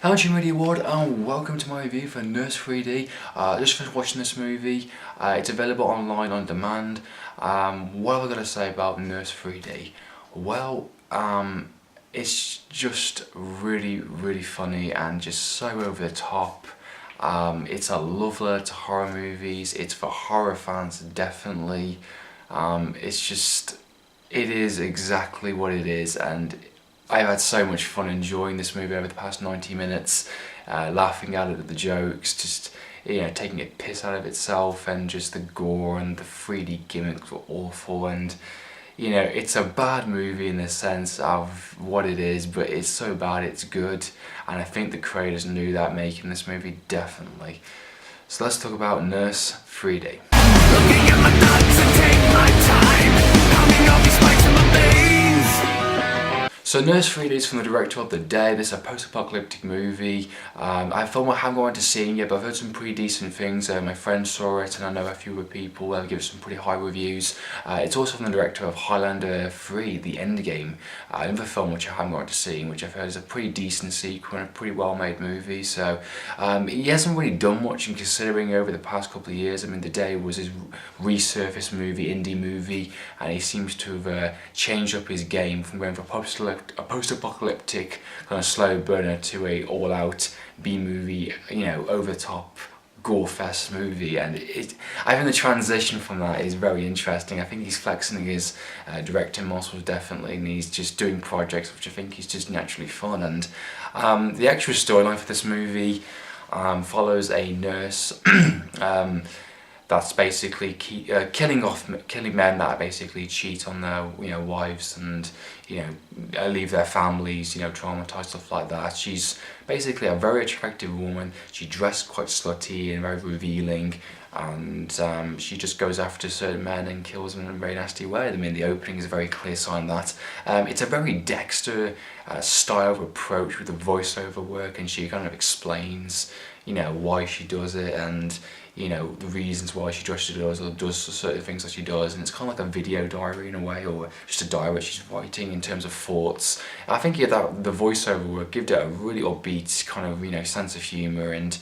Hello Jim Radio Ward and welcome to my review for Nurse 3D. Just finished watching this movie. It's available online on demand. What have I got to say about Nurse 3D? Well, it's just really funny and just so over the top. It's a love letter to horror movies. It's for horror fans, definitely. It is exactly what it is, and I've had so much fun enjoying this movie over the past 90 minutes, laughing at it, at the jokes, just taking a piss out of itself, and just the gore and the 3D gimmicks were awful, and it's a bad movie in the sense of what it is, but it's so bad it's good, and I think the creators knew that making this movie, definitely. So let's talk about Nurse 3D. Looking at my thoughts and take my time, pounding all these spikes in my veins. So Nurse 3D is from the director of The Day. This is a post-apocalyptic movie. I haven't gone to see it yet, but I've heard some pretty decent things. My friend saw it, and I know a few other people give it some pretty high reviews. It's also from the director of Highlander 3, The Endgame, another film which I haven't gone to see, which I've heard is a pretty decent sequel and a pretty well-made movie. So he hasn't really done much in considering over the past couple of years. I mean, The Day was his resurfaced movie, indie movie, and he seems to have changed up his game from going for a post-apocalyptic kind of slow burner to a all-out B-movie, over-the-top gore-fest movie, and I think the transition from that is very interesting. I think he's flexing his directing muscles, definitely, and he's just doing projects which I think is just naturally fun. And the actual storyline for this movie follows a nurse that's basically killing men that basically cheat on their wives and leave their families traumatized, stuff like that. She's basically a very attractive woman. She dressed quite slutty and very revealing, and she just goes after certain men and kills them in a very nasty way. I mean, the opening is a very clear sign that it's a very Dexter style of approach with the voiceover work, and she kind of explains why she does it, and the reasons why she does or does certain things that she does, and it's kind of like a video diary in a way, or just a diary she's writing in terms of thoughts. I think that the voiceover work gave it a really upbeat kind of sense of humour, and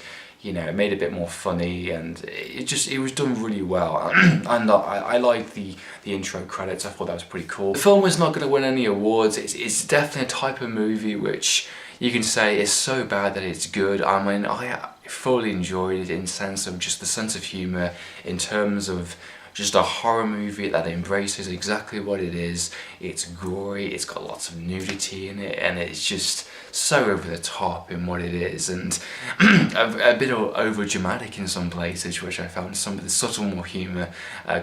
it made it a bit more funny, and it was done really well. And I liked the intro credits. I thought that was pretty cool. The film was not going to win any awards. It's definitely a type of movie which you can say is so bad that it's good. I mean, I fully enjoyed it in sense of just the sense of humour, in terms of just a horror movie that embraces exactly what it is. It's gory, it's got lots of nudity in it, and it's just so over the top in what it is, and a bit over dramatic in some places, which I found some of the subtle more humour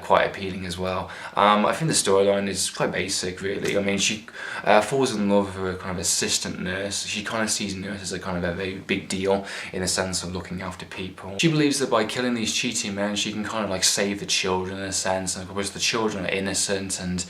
quite appealing as well. I think the storyline is quite basic, really. I mean, she falls in love with her kind of assistant nurse. She kind of sees nurse as a kind of a very big deal in the sense of looking after people. She believes that by killing these cheating men, she can kind of like save the children in a sense, and of course the children are innocent, and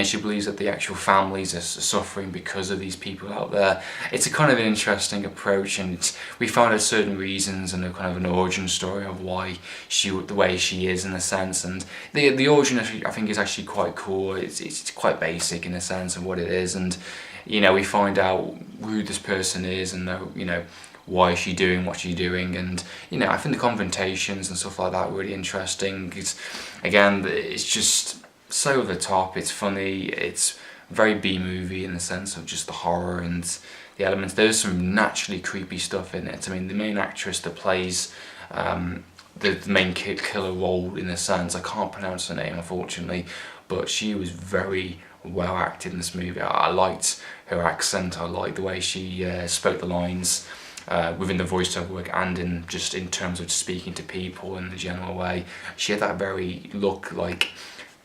she believes that the actual families are suffering because of these people out there. It's a kind of an interesting approach, and we found out certain reasons and a kind of an origin story of why the way she is in a sense, and the origin I think is actually quite cool. It's quite basic in a sense of what it is, and we find out who this person is, and why is she doing what she's doing, and I think the confrontations and stuff like that are really interesting. It's just so over the top, it's funny, it's very B-movie in the sense of just the horror and the elements. There's some naturally creepy stuff in it. I mean, the main actress that plays the main killer role, in a sense, I can't pronounce her name unfortunately, but she was very well acted in this movie. I liked her accent, I liked the way she spoke the lines within the voiceover work, and in terms of speaking to people in the general way. She had that very look like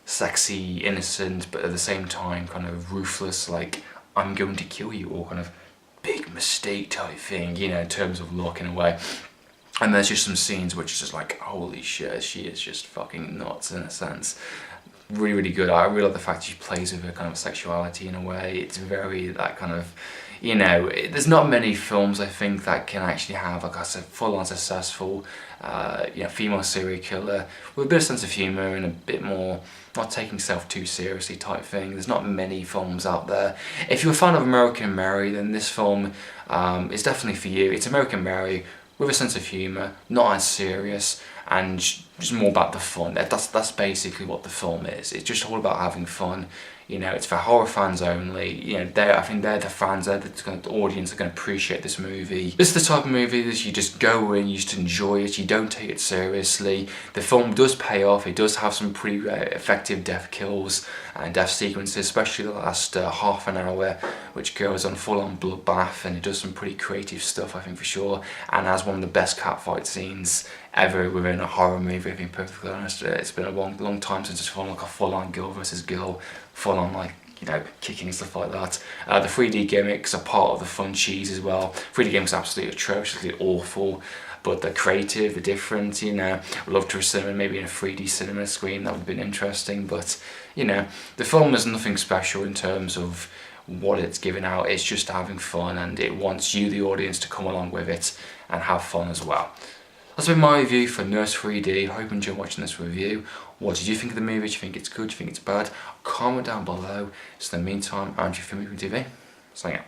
sexy, innocent, but at the same time kind of ruthless, like I'm going to kill you, or kind of big mistake type thing, in terms of look in a way. And there's just some scenes which is just like, holy shit, she is just fucking nuts in a sense. really, really good. I really like the fact she plays with her kind of sexuality in a way. It's very that kind of, you know, there's not many films I think that can actually have like a full-on successful, you know, female serial killer with a bit of sense of humour and a bit more not taking self too seriously type thing. There's not many films out there. If you're a fan of American Mary, then this film is definitely for you. It's American Mary with a sense of humour, not as serious, and just more about the fun. That's basically what the film is. It's just all about having fun. You know, it's for horror fans only. You know, I think they're the fans, they're the audience that are going to appreciate this movie. This is the type of movie that you just go in, you just enjoy it, you don't take it seriously. The film does pay off, it does have some pretty effective death kills and death sequences, especially the last half an hour, which goes on full-on bloodbath, and it does some pretty creative stuff, I think, for sure, and has one of the best catfight scenes ever within a horror movie, if I'm perfectly honest. It's been a long time since it's fallen like a full-on girl versus girl, full-on like, you know, kicking and stuff like that. The 3D gimmicks are part of the fun cheese as well. 3D gimmicks are absolutely atrociously awful, but they're creative, they're different, you know. I'd love to have seen maybe in a 3D cinema screen, that would have been interesting, but, you know, the film is nothing special in terms of what it's giving out. It's just having fun, and it wants you, the audience, to come along with it and have fun as well. That's been my review for Nurse 3D. I hope you enjoyed watching this review. What did you think of the movie? Do you think it's good? Do you think it's bad? Comment down below. So in the meantime, I'm Andrew from Movie TV. Signing out.